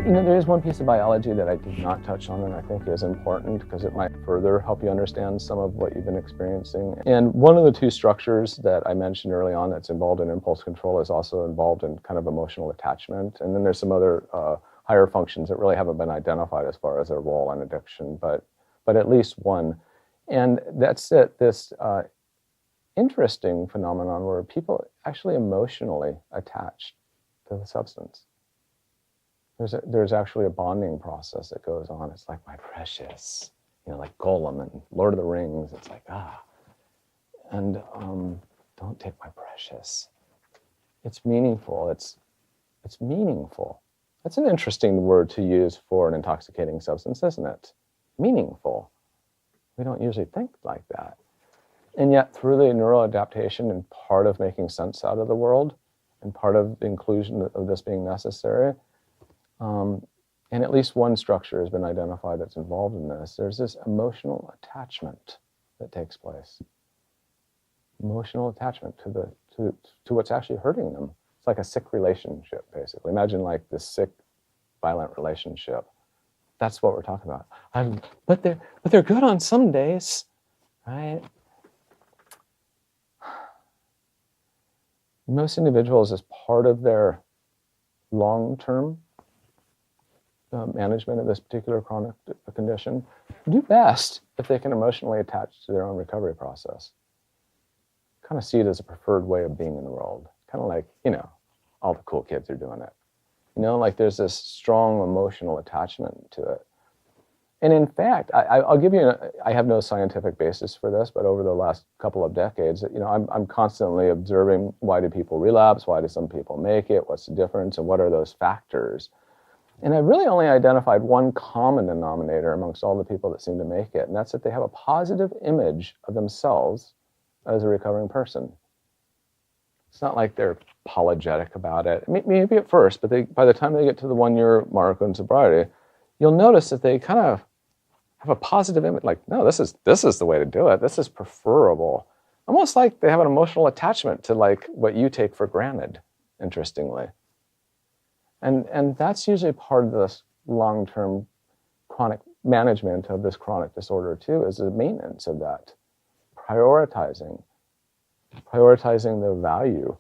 There is one piece of biology that I did not touch on and I think is important because it might further help you understand some of what you've been experiencing. And one of the two structures that I mentioned early on that's involved in impulse control is also involved in kind of emotional attachment. And then there's some other higher functions that really haven't been identified as far as their role in addiction, but at least one. And that's this interesting phenomenon where people actually emotionally attach to the substance. There's actually a bonding process that goes on. It's like, my precious, like Gollum in Lord of the Rings. It's like, and don't take my precious. It's meaningful. It's meaningful. That's an interesting word to use for an intoxicating substance, isn't it? Meaningful. We don't usually think like that. And yet, through the neural adaptation and part of making sense out of the world, and part of the inclusion of this being necessary, and at least one structure has been identified that's involved in this. There's this emotional attachment that takes place. Emotional attachment to what's actually hurting them. It's like a sick relationship, basically. Imagine like this sick, violent relationship. That's what we're talking about. But they're good on some days, right? Most individuals, as part of their long-term management of this particular chronic condition, do best if they can emotionally attach to their own recovery process. Kind of see it as a preferred way of being in the world. Kind of like, all the cool kids are doing it. Like there's this strong emotional attachment to it. And in fact, I'll give you, I have no scientific basis for this, but over the last couple of decades, I'm constantly observing, why do people relapse? Why do some people make it? What's the difference? And what are those factors? And I really only identified one common denominator amongst all the people that seem to make it, and that's that they have a positive image of themselves as a recovering person. It's not like they're apologetic about it. Maybe at first, but by the time they get to the 1-year mark in sobriety, you'll notice that they kind of have a positive image, like, no, this is the way to do it. This is preferable. Almost like they have an emotional attachment to like what you take for granted, interestingly. And that's usually part of this long-term chronic management of this chronic disorder too, is the maintenance of that. Prioritizing the value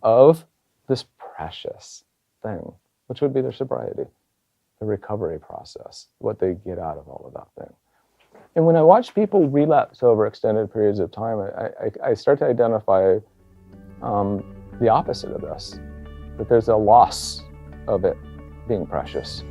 of this precious thing, which would be their sobriety, the recovery process, what they get out of all of that thing. And when I watch people relapse over extended periods of time, I start to identify the opposite of this, that there's a loss of it being precious.